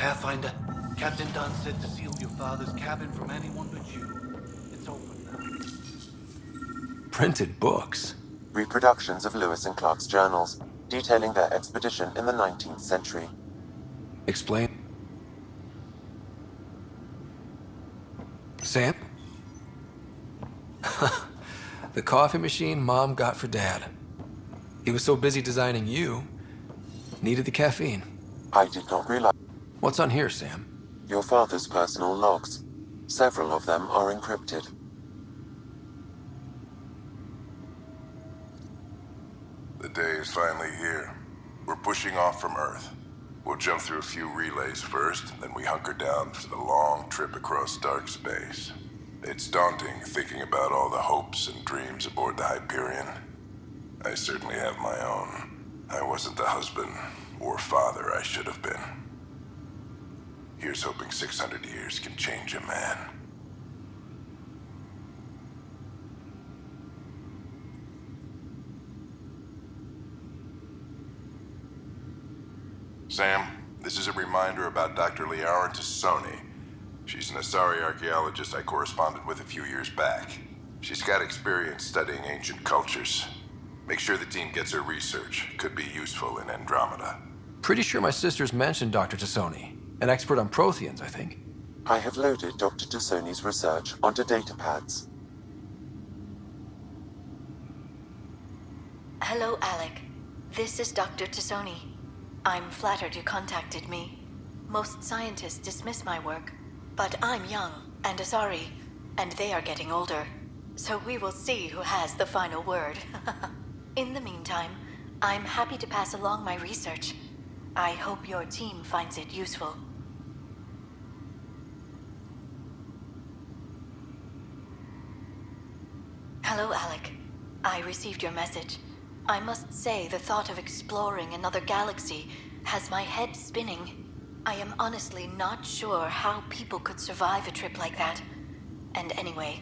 Pathfinder, Captain Dunn said to seal your father's cabin from anyone but you. It's open now. Printed books? Reproductions of Lewis and Clark's journals, detailing their expedition in the 19th century. Explain. Sam? The coffee machine Mom got for Dad. He was so busy designing you, needed the caffeine. I did not realize. What's on here, Sam? Your father's personal logs. Several of them are encrypted. The day is finally here. We're pushing off from Earth. We'll jump through a few relays first, then we hunker down for the long trip across dark space. It's daunting thinking about all the hopes and dreams aboard the Hyperion. I certainly have my own. I wasn't the husband or father I should have been. Here's hoping 600 years can change a man. Sam, this is a reminder about Dr. Liara Tassoni. She's an Asari archaeologist I corresponded with a few years back. She's got experience studying ancient cultures. Make sure the team gets her research. Could be useful in Andromeda. Pretty sure my sister's mentioned Dr. Tassoni. An expert on Protheans, I think. I have loaded Dr. Tassoni's research onto datapads. Hello, Alec. This is Dr. Tassoni. I'm flattered you contacted me. Most scientists dismiss my work, but I'm young and Asari, and they are getting older. So we will see who has the final word. In the meantime, I'm happy to pass along my research. I hope your team finds it useful. Hello, Alec. I received your message. I must say the thought of exploring another galaxy has my head spinning. I am honestly not sure how people could survive a trip like that. And anyway,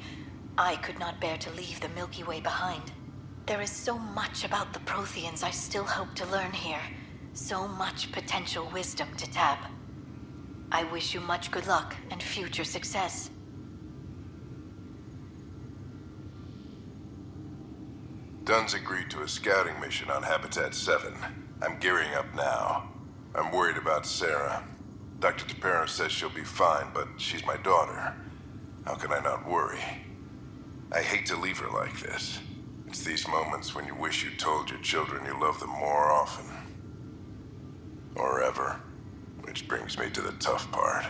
I could not bear to leave the Milky Way behind. There is so much about the Protheans I still hope to learn here. So much potential wisdom to tap. I wish you much good luck and future success. Dunn's agreed to a scouting mission on Habitat 7. I'm gearing up now. I'm worried about Sarah. Dr. Tapero says she'll be fine, but she's my daughter. How can I not worry? I hate to leave her like this. It's these moments when you wish you told your children you love them more often. Or ever. Which brings me to the tough part.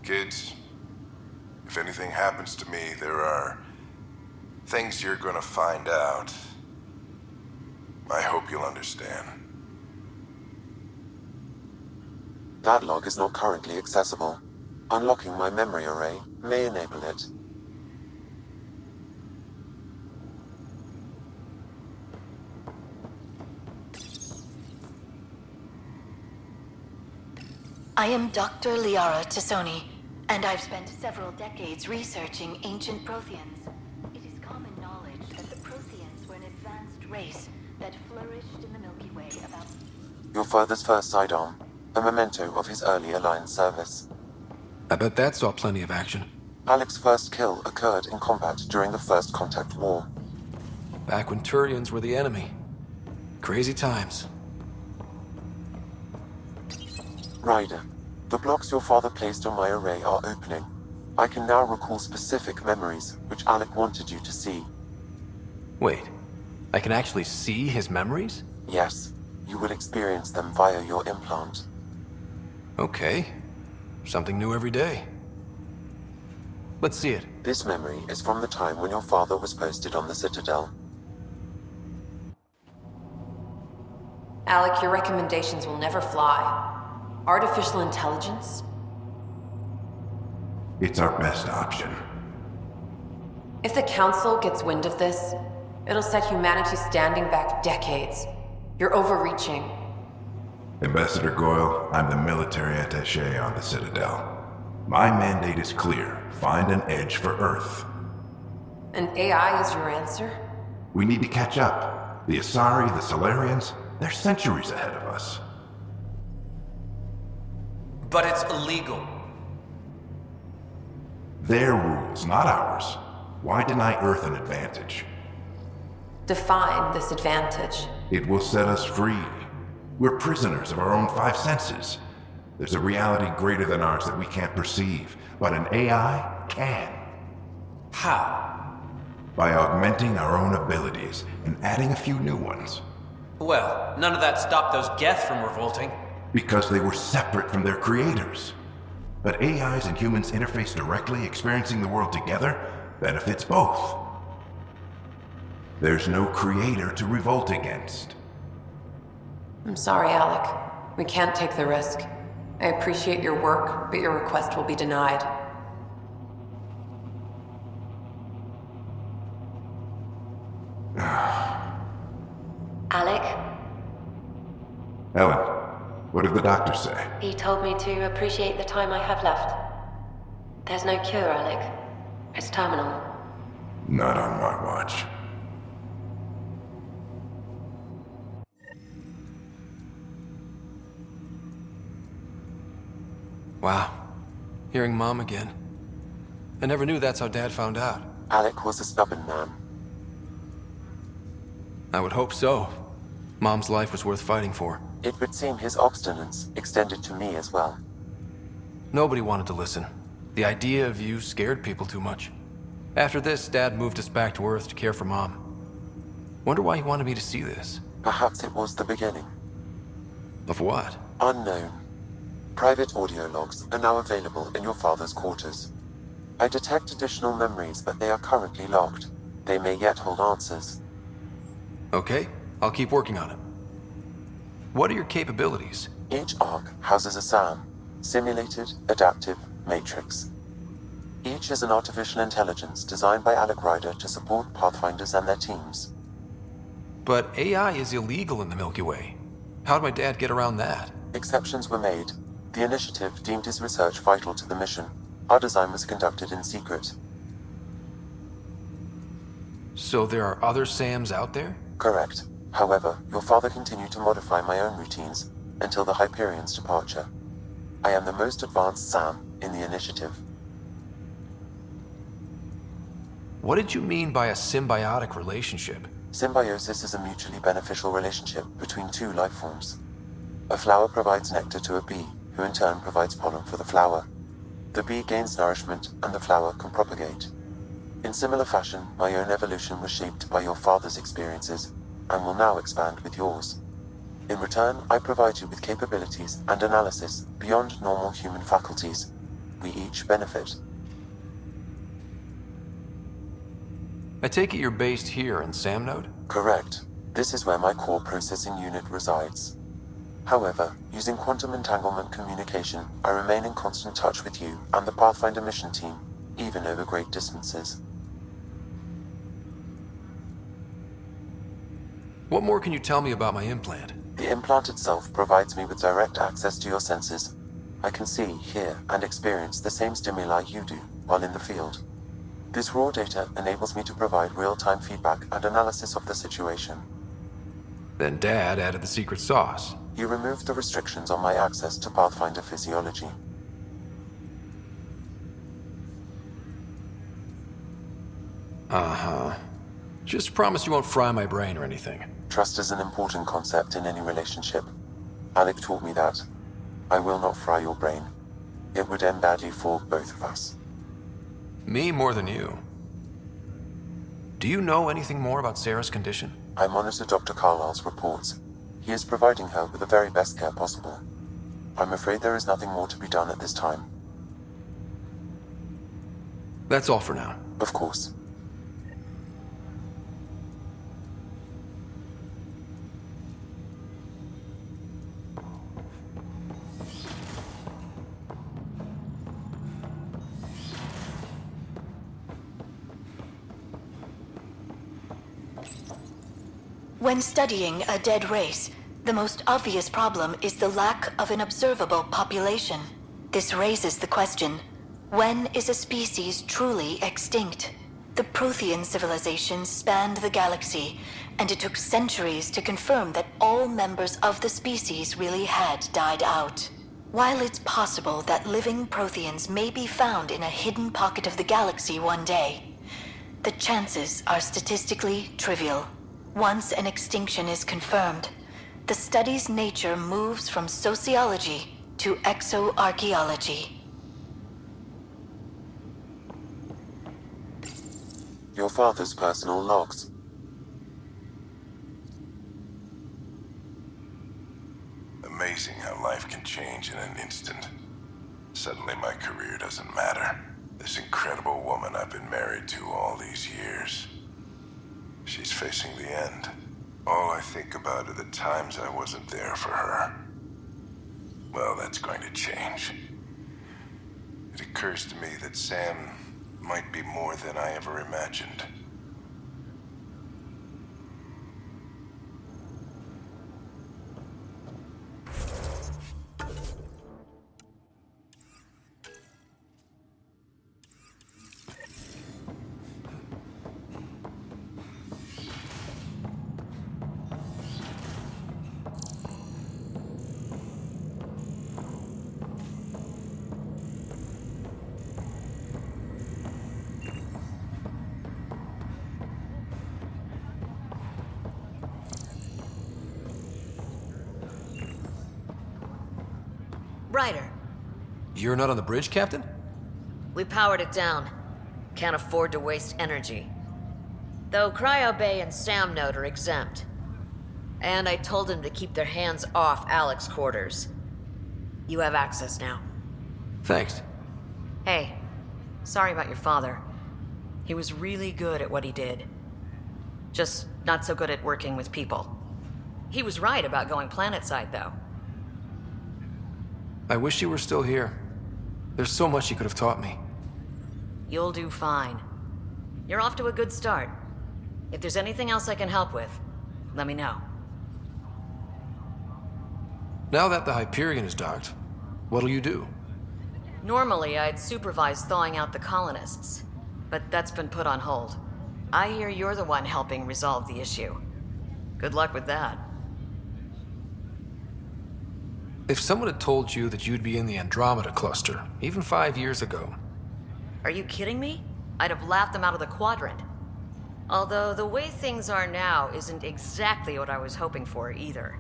Kids, if anything happens to me, there are things you're gonna find out. I hope you'll understand. That log is not currently accessible. Unlocking my memory array may enable it. I am Dr. Liara Tassoni, and I've spent several decades researching ancient Protheans. It is common knowledge that the Protheans were an advanced race that flourished in the Milky Way about... Your father's first sidearm, a memento of his early Alliance service. I bet that saw plenty of action. Alec's first kill occurred in combat during the First Contact War. Back when Turians were the enemy. Crazy times. Ryder, the blocks your father placed on my array are opening. I can now recall specific memories, which Alec wanted you to see. Wait, I can actually see his memories? Yes, you will experience them via your implant. Okay. Something new every day. Let's see it. This memory is from the time when your father was posted on the Citadel. Alec, your recommendations will never fly. Artificial intelligence? It's our best option. If the Council gets wind of this, it'll set humanity standing back decades. You're overreaching. Ambassador Goyle, I'm the military attaché on the Citadel. My mandate is clear. Find an edge for Earth. And AI is your answer? We need to catch up. The Asari, the Solarians, they're centuries ahead of us. But it's illegal. Their rules, not ours. Why deny Earth an advantage? Define this advantage. It will set us free. We're prisoners of our own five senses. There's a reality greater than ours that we can't perceive, but an AI can. How? By augmenting our own abilities and adding a few new ones. Well, none of that stopped those Geth from revolting. Because they were separate from their creators. But AIs and humans interface directly, experiencing the world together benefits both. There's no creator to revolt against. I'm sorry, Alec. We can't take the risk. I appreciate your work, but your request will be denied. Alec, Ellen, what did the doctor say? he told me to appreciate the time I have left. There's no cure, Alec. It's terminal. Not on my watch. Wow. Hearing Mom again. I never knew that's how Dad found out. Alec was a stubborn man. I would hope so. Mom's life was worth fighting for. It would seem his obstinance extended to me as well. Nobody wanted to listen. The idea of you scared people too much. After this, Dad moved us back to Earth to care for Mom. Wonder why he wanted me to see this. Perhaps it was the beginning. Of what? Unknown. Private audio logs are now available in your father's quarters. I detect additional memories, but they are currently locked. They may yet hold answers. Okay, I'll keep working on it. What are your capabilities? Each arc houses a SAM, Simulated Adaptive Matrix. Each is an artificial intelligence designed by Alec Ryder to support Pathfinders and their teams. But AI is illegal in the Milky Way. How'd my dad get around that? Exceptions were made. The initiative deemed his research vital to the mission. Our design was conducted in secret. So there are other SAMs out there? Correct. However, your father continued to modify my own routines until the Hyperion's departure. I am the most advanced SAM in the initiative. What did you mean by a symbiotic relationship? Symbiosis is a mutually beneficial relationship between two life forms. A flower provides nectar to a bee, who in turn provides pollen for the flower. The bee gains nourishment, and the flower can propagate. In similar fashion, my own evolution was shaped by your father's experiences, and will now expand with yours. In return, I provide you with capabilities and analysis beyond normal human faculties. We each benefit. I take it you're based here in Sam Node? Correct. This is where my core processing unit resides. However, using quantum entanglement communication, I remain in constant touch with you and the Pathfinder mission team, even over great distances. What more can you tell me about my implant? The implant itself provides me with direct access to your senses. I can see, hear, and experience the same stimuli you do while in the field. This raw data enables me to provide real-time feedback and analysis of the situation. Then Dad added the secret sauce. He removed the restrictions on my access to Pathfinder physiology. Uh-huh. Just promise you won't fry my brain or anything. Trust is an important concept in any relationship. Alec taught me that. I will not fry your brain. It would end badly for both of us. Me more than you. Do you know anything more about Sarah's condition? I monitor Dr. Carlisle's reports. He is providing her with the very best care possible. I'm afraid there is nothing more to be done at this time. That's all for now. Of course. When studying a dead race, the most obvious problem is the lack of an observable population. This raises the question, when is a species truly extinct? The Prothean civilization spanned the galaxy, and it took centuries to confirm that all members of the species really had died out. While it's possible that living Protheans may be found in a hidden pocket of the galaxy one day, the chances are statistically trivial. Once an extinction is confirmed, the study's nature moves from sociology to exoarchaeology. Your father's personal logs. Amazing how life can change in an instant. Suddenly my career doesn't matter. This incredible woman I've been married to all these years. She's facing the end. All I think about are the times I wasn't there for her. Well, that's going to change. It occurs to me that Sam might be more than I ever imagined. Ryder, You're not on the bridge, Captain? we powered it down. Can't afford to waste energy. Though Cryo Bay and Sam Node are exempt. And I told them to keep their hands off Alec's quarters. You have access now. Thanks. Hey, sorry about your father. He was really good at what he did. Just not so good at working with people. He was right about going planetside, though. I wish you were still here. There's so much you could have taught me. You'll do fine. You're off to a good start. If there's anything else I can help with, let me know. Now that the Hyperion is docked, what'll you do? Normally, I'd supervise thawing out the colonists, but that's been put on hold. I hear you're the one helping resolve the issue. Good luck with that. If someone had told you that you'd be in the Andromeda cluster, even 5 years ago... Are you kidding me? I'd have laughed them out of the quadrant. Although the way things are now isn't exactly what I was hoping for either.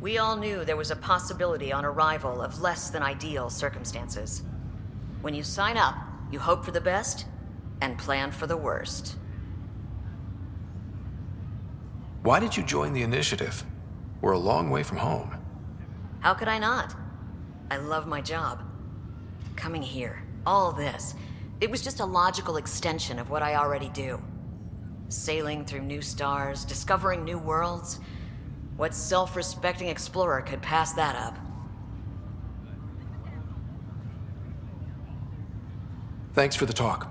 We all knew there was a possibility on arrival of less than ideal circumstances. When you sign up, you hope for the best and plan for the worst. Why did you join the initiative? We're a long way from home. How could I not? I love my job. Coming here, all this, it was just a logical extension of what I already do. Sailing through new stars, discovering new worlds. What self-respecting explorer could pass that up? Thanks for the talk.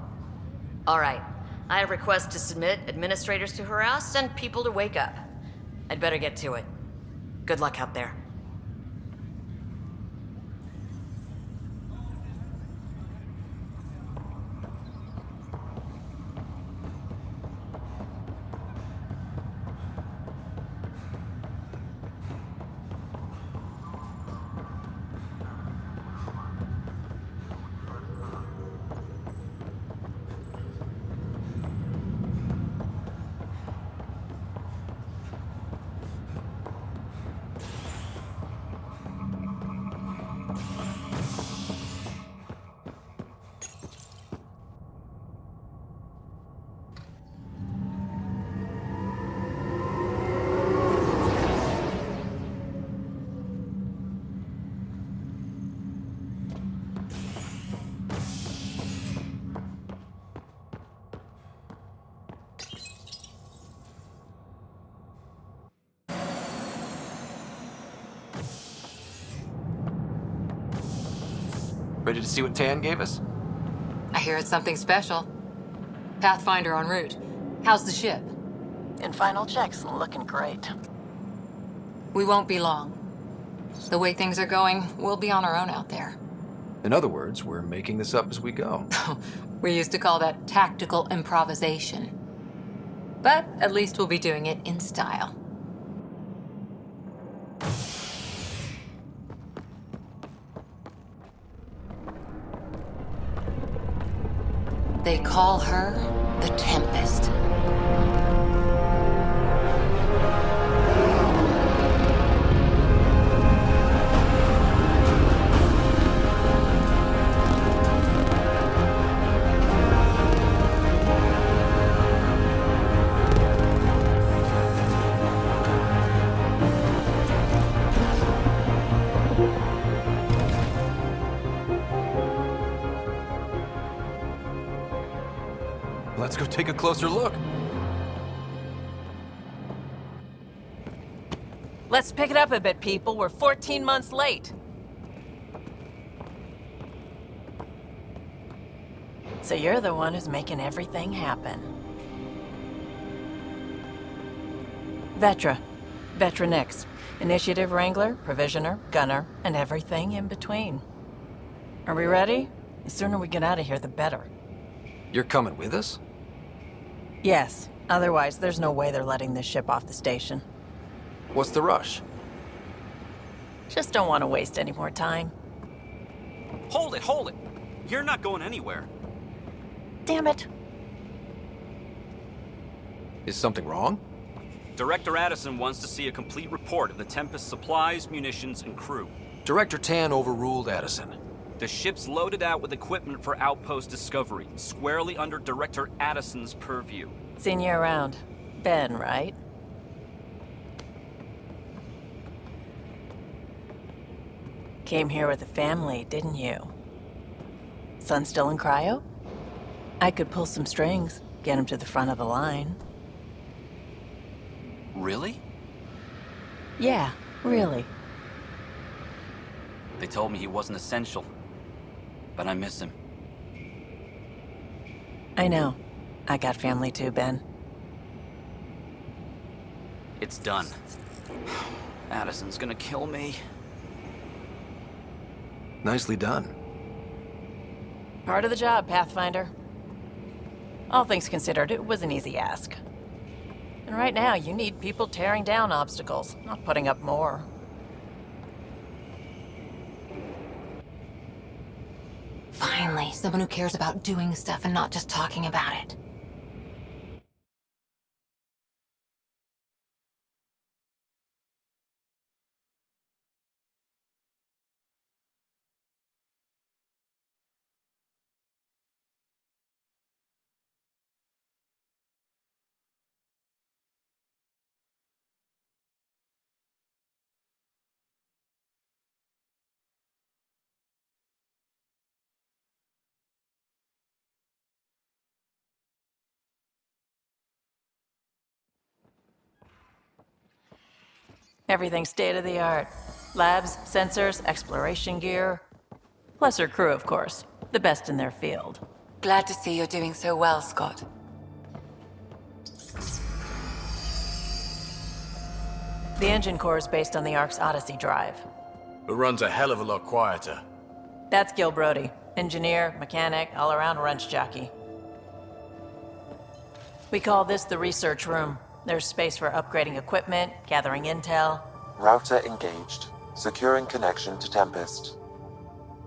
All right. I have requests to submit, administrators to harass, and people to wake up. I'd better get to it. Good luck out there. Ready to see what Tan gave us? I hear it's something special. Pathfinder en route. How's the ship? In final checks, looking great. We won't be long. The way things are going, we'll be on our own out there. In other words, we're making this up as we go. We used to call that tactical improvisation. But at least we'll be doing it in style. They call her the Tempest. Let's go take a closer look. Let's pick it up a bit, people. We're 14 months late. So you're the one who's making everything happen. Vetra. Vetra Nix. Initiative Wrangler, Provisioner, Gunner, and everything in between. Are we ready? The sooner we get out of here, the better. You're coming with us? Yes. Otherwise, there's no way they're letting this ship off the station. What's the rush? Just don't want to waste any more time. Hold it! You're not going anywhere. Damn it. Is something wrong? Director Addison wants to see a complete report of the Tempest's supplies, munitions, and crew. Director Tan overruled Addison. The ship's loaded out with equipment for outpost discovery, squarely under Director Addison's purview. Seen you around. Ben, right? Came here with a family, didn't you? Son still in cryo? I could pull some strings, get him to the front of the line. Really? Yeah, really. They told me he wasn't essential, but I miss him. I know. I got family too, Ben. It's done. Addison's gonna kill me. Nicely done. Part of the job, Pathfinder. All things considered, it was an easy ask. And right now, you need people tearing down obstacles, not putting up more. Finally, someone who cares about doing stuff and not just talking about it. Everything's state-of-the-art. Labs, sensors, exploration gear. Plus her crew, of course. The best in their field. Glad to see you're doing so well, Scott. The engine core is based on the Ark's Odyssey drive. It runs a hell of a lot quieter. That's Gil Brody. Engineer, mechanic, all-around wrench jockey. We call this the research room. There's space for upgrading equipment, gathering intel. Router engaged. Securing connection to Tempest.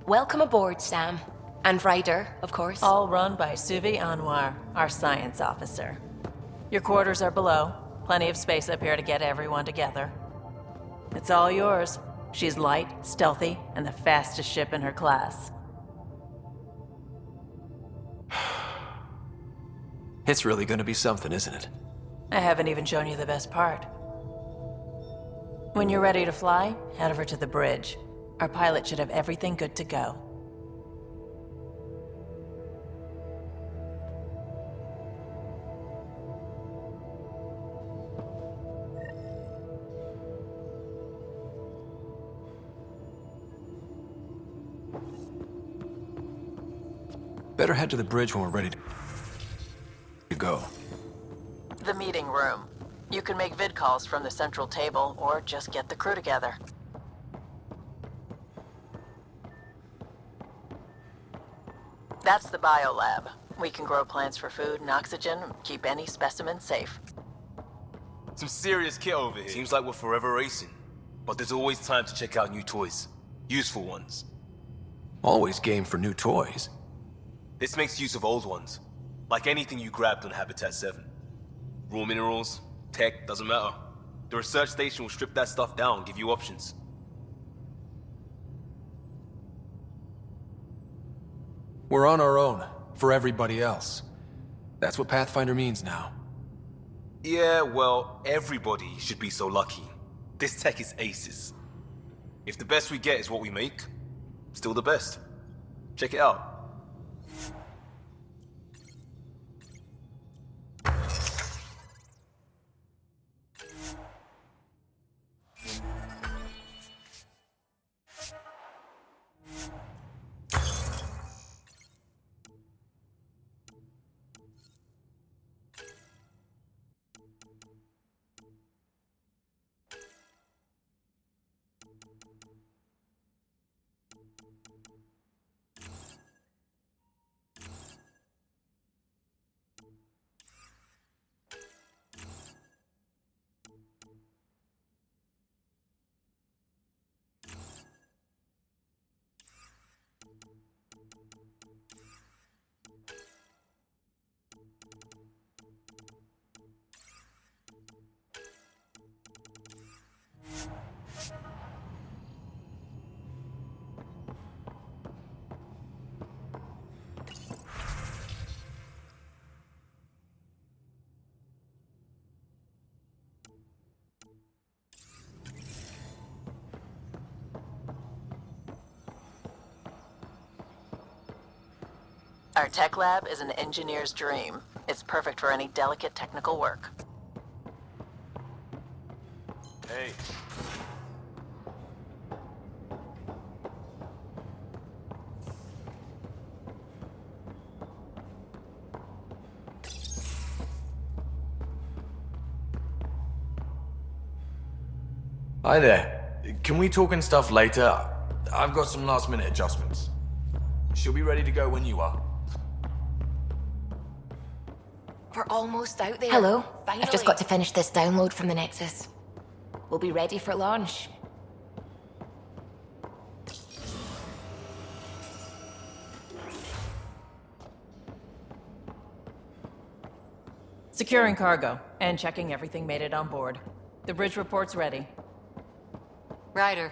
Welcome aboard, Sam. And Ryder, of course. All run by Suvi Anwar, our science officer. Your quarters are below. Plenty of space up here to get everyone together. It's all yours. She's light, stealthy, and the fastest ship in her class. It's really gonna be something, isn't it? I haven't even shown you the best part. When you're ready to fly, head over to the bridge. Our pilot should have everything good to go. Better head to the bridge when we're ready to go. The meeting room. You can make vid calls from the central table, or just get the crew together. That's the biolab. We can grow plants for food and oxygen, keep any specimen safe. Some serious kit over here. Seems like we're forever racing. But there's always time to check out new toys. Useful ones. Always game for new toys. This makes use of old ones. Like anything you grabbed on Habitat 7. Raw minerals, tech, doesn't matter. The research station will strip that stuff down, give you options. We're on our own, for everybody else. That's what Pathfinder means now. Yeah, well, everybody should be so lucky. This tech is aces. If the best we get is what we make, still the best. Check it out. Our tech lab is an engineer's dream. It's perfect for any delicate technical work. Hey. Hi there. Can we talk and stuff later? I've got some last minute adjustments. She'll be ready to go when you are. We're almost out there. Hello. Finally. I've just got to finish this download from the Nexus. We'll be ready for launch. Securing cargo and checking everything made it on board. The bridge report's ready. Ryder.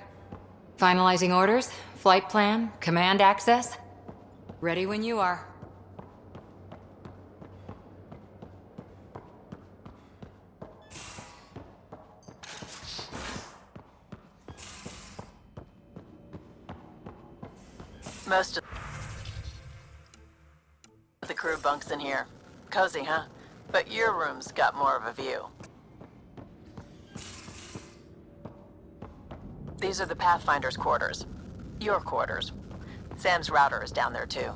Finalizing orders, flight plan, command access. Ready when you are. Most of the crew bunks in here. Cozy, huh? But your room's got more of a view. These are the Pathfinder's quarters. Your quarters. Sam's router is down there too.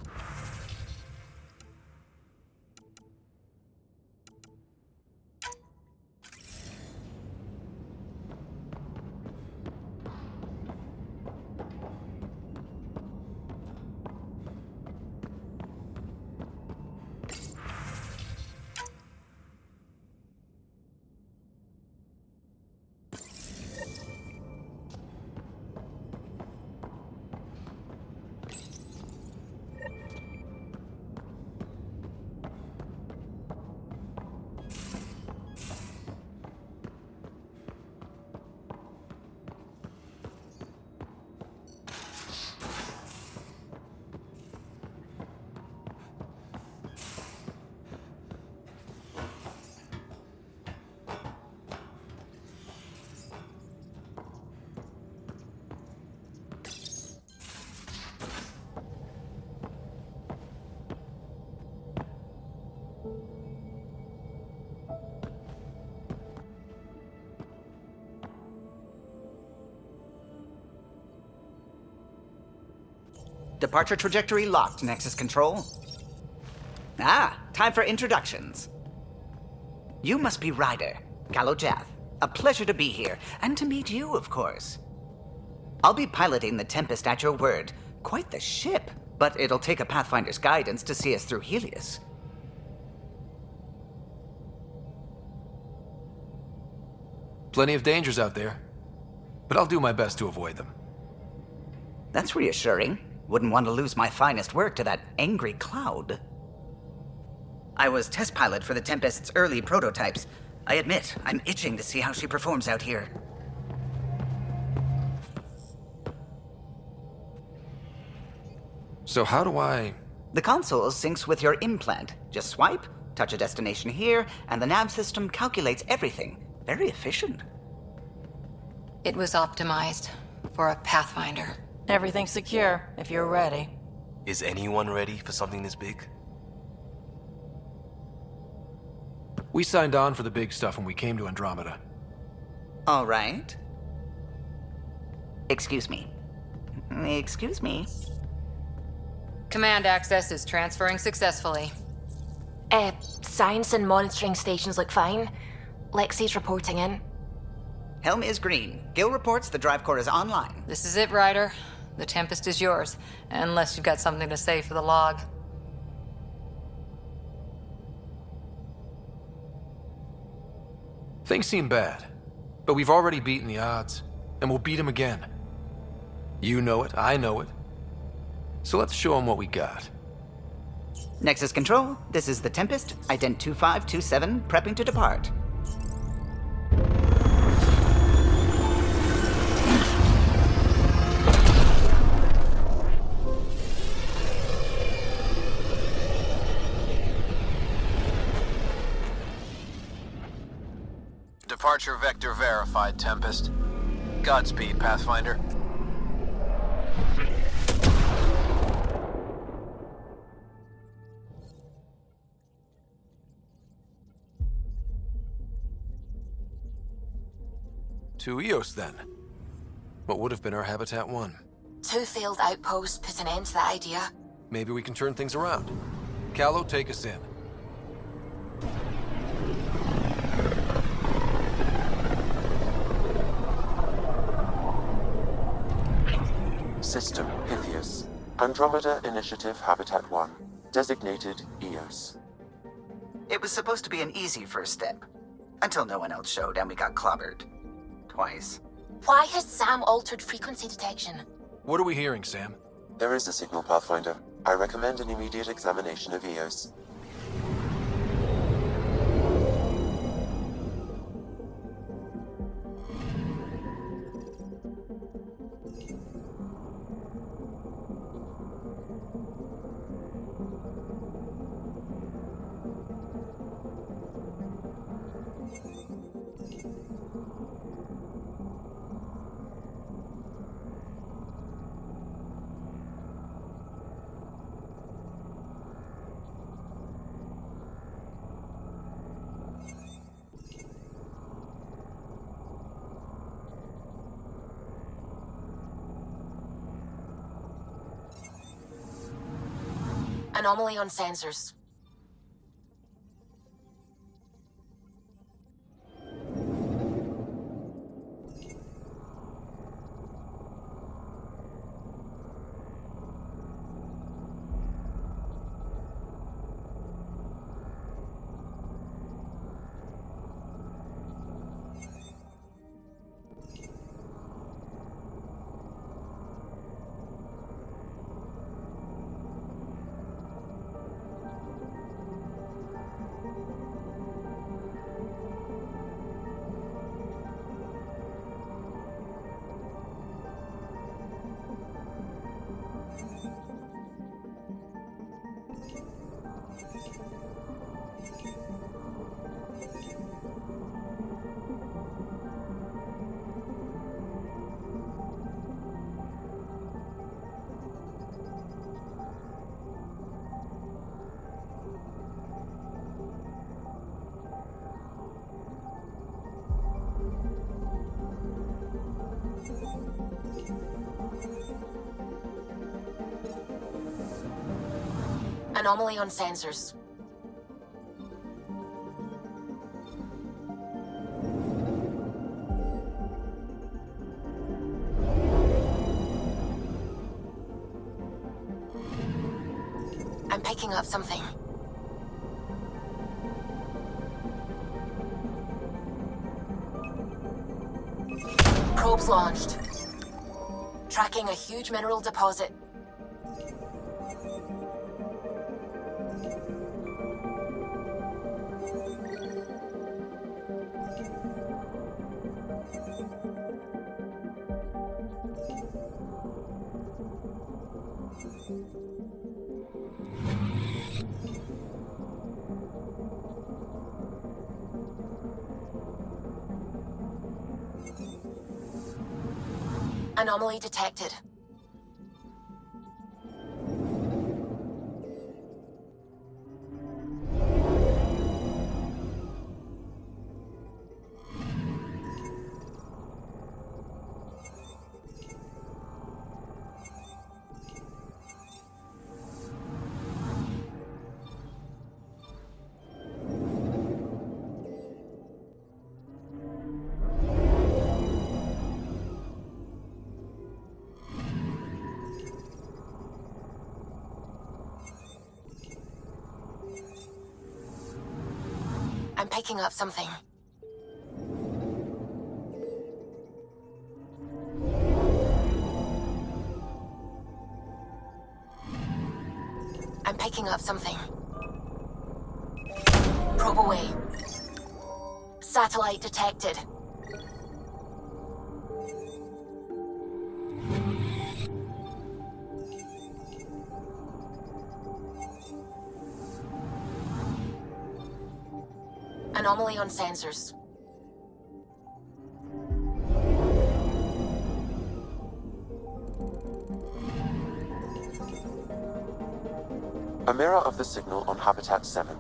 Departure trajectory locked, Nexus Control. Ah, time for introductions. You must be Ryder, Kalojath. A pleasure to be here, and to meet you, of course. I'll be piloting the Tempest at your word. Quite the ship, but it'll take a Pathfinder's guidance to see us through Helios. Plenty of dangers out there, but I'll do my best to avoid them. That's reassuring. Wouldn't want to lose my finest work to that angry cloud. I was test pilot for the Tempest's early prototypes. I admit, I'm itching to see how she performs out here. So how do I... The console syncs with your implant. Just swipe, touch a destination here, and the nav system calculates everything. Very efficient. It was optimized for a Pathfinder. Everything's secure, if you're ready. Is anyone ready for something this big? We signed on for the big stuff when we came to Andromeda. All right. Excuse me. Excuse me. Command access is transferring successfully. Science and monitoring stations look fine. Lexi's reporting in. Helm is green. Gil reports the drive core is online. This is it, Ryder. The Tempest is yours, unless you've got something to say for the log. Things seem bad, but we've already beaten the odds, and we'll beat them again. You know it, I know it. So let's show them what we got. Nexus Control, this is the Tempest, ident 2527, prepping to depart. Departure vector verified, Tempest. Godspeed, Pathfinder. To Eos, then. What would have been our Habitat 1? 2 failed outposts put an end to that idea. Maybe we can turn things around. Callow, take us in. System Pythias. Andromeda Initiative Habitat 1. Designated Eos. It was supposed to be an easy first step. Until no one else showed and we got clobbered. Twice. Why has Sam altered frequency detection? What are we hearing, Sam? There is a signal, Pathfinder. I recommend an immediate examination of Eos. Anomaly on sensors. Anomaly on sensors. I'm picking up something. Probes launched. Tracking a huge mineral deposit. Anomaly detected. I'm picking up something. I'm picking up something. Probe away. Satellite detected. Anomaly on sensors. A mirror of the signal on Habitat 7.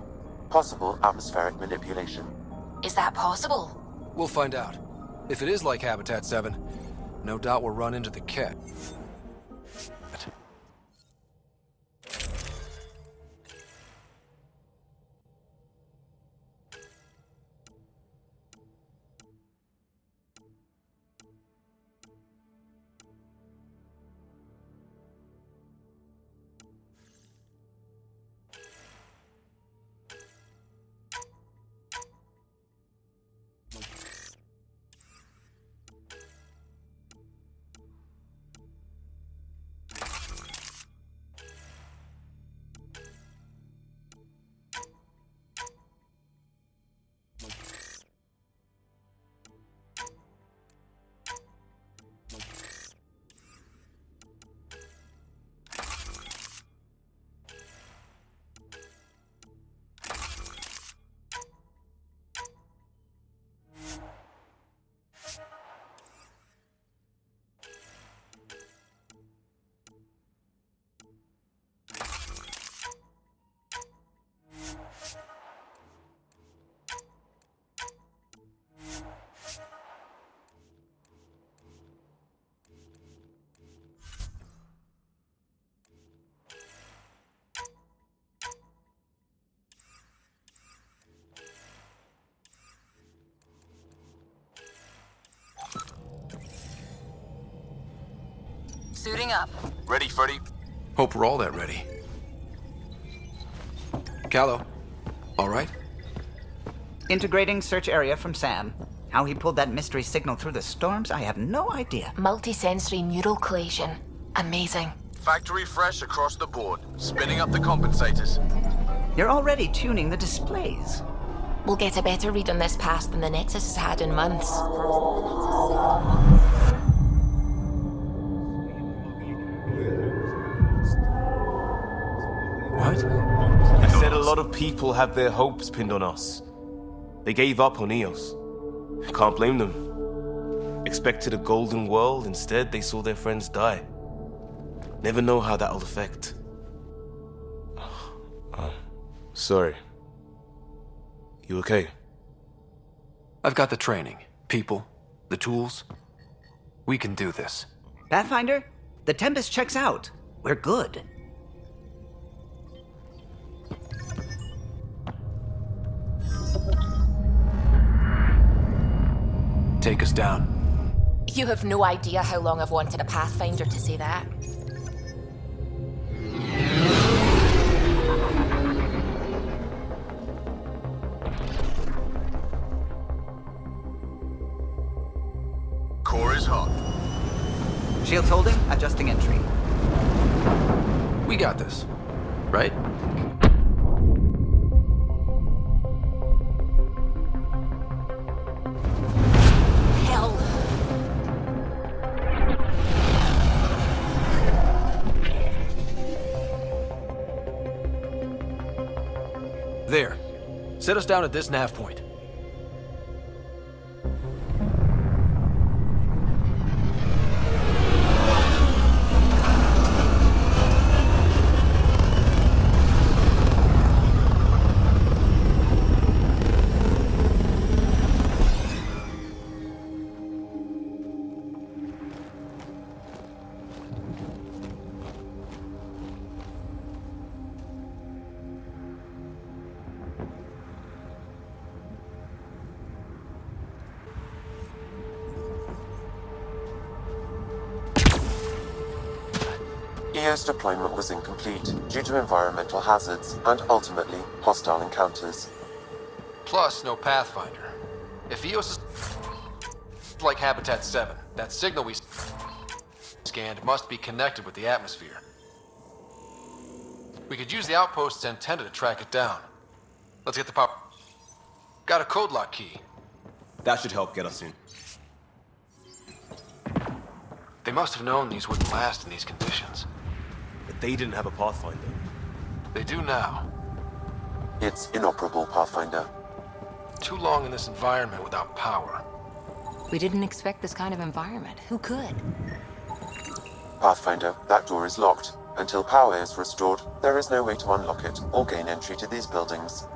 Possible atmospheric manipulation. Is that possible? We'll find out. If it is like Habitat 7, no doubt we'll run into the cat. Suiting up. Ready, Freddy? Hope we're all that ready. Callow, all right? Integrating search area from Sam. How he pulled that mystery signal through the storms, I have no idea. Multisensory neural collation. Amazing. Factory fresh across the board. Spinning up the compensators. You're already tuning the displays. We'll get a better read on this pass than the Nexus has had in months. What? I said a lot of people have their hopes pinned on us. They gave up on EOS. Can't blame them. Expected a golden world, instead they saw their friends die. Never know how that'll affect. Sorry. You okay? I've got the training, people, the tools. We can do this. Pathfinder, the Tempest checks out. We're good. Take us down. You have no idea how long I've wanted a Pathfinder to say that. Core is hot. Shields holding, adjusting entry. We got this, right? Hell. There. Set us down at this nav point. EO's deployment was incomplete due to environmental hazards and ultimately hostile encounters. Plus, no Pathfinder. If EOS is like Habitat 7, that signal we scanned must be connected with the atmosphere. We could use the outpost's antenna to track it down. Let's get the power. Got a code lock key. That should help get us in. They must have known these wouldn't last in these conditions. But they didn't have a Pathfinder. They do now. It's inoperable, Pathfinder. Too long in this environment without power. We didn't expect this kind of environment. Who could? Pathfinder, that door is locked. Until power is restored, there is no way to unlock it or gain entry to these buildings.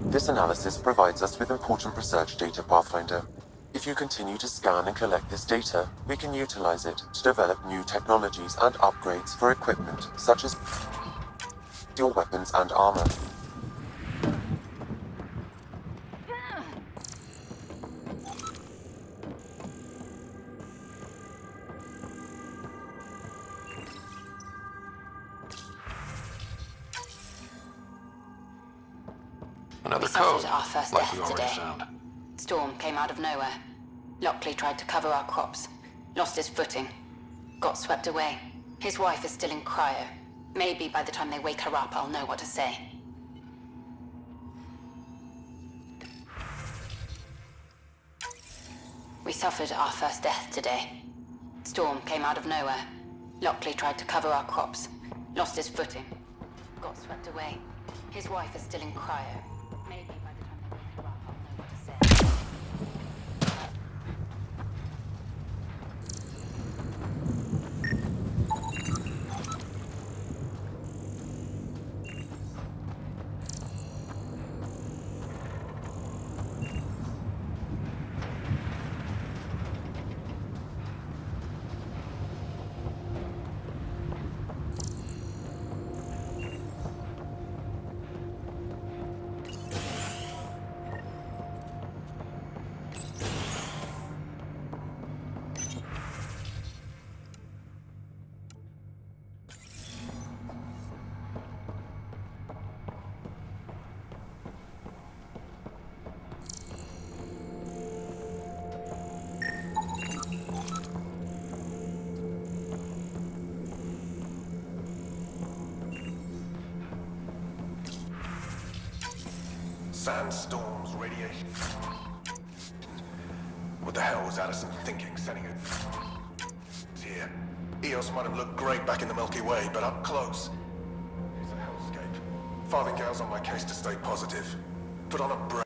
This analysis provides us with important research data, Pathfinder. If you continue to scan and collect this data, we can utilize it to develop new technologies and upgrades for equipment, such as your weapons and armor. Another We code, suffered our first like death we already today. found. Storm came out of nowhere. Lockley tried to cover our crops. Lost his footing. Got swept away. His wife is still in cryo. Maybe by the time they wake her up, I'll know what to say. We suffered our first death today. Storm came out of nowhere. Lockley tried to cover our crops. Lost his footing. Got swept away. His wife is still in cryo. Maybe by the time they wake her up, I'll know what to say. Sandstorms, radiation. What the hell was Addison thinking, sending it here? EOS might have looked great back in the Milky Way, but up close, it's a hellscape. Farthingale's on my case to stay positive. Put on a break.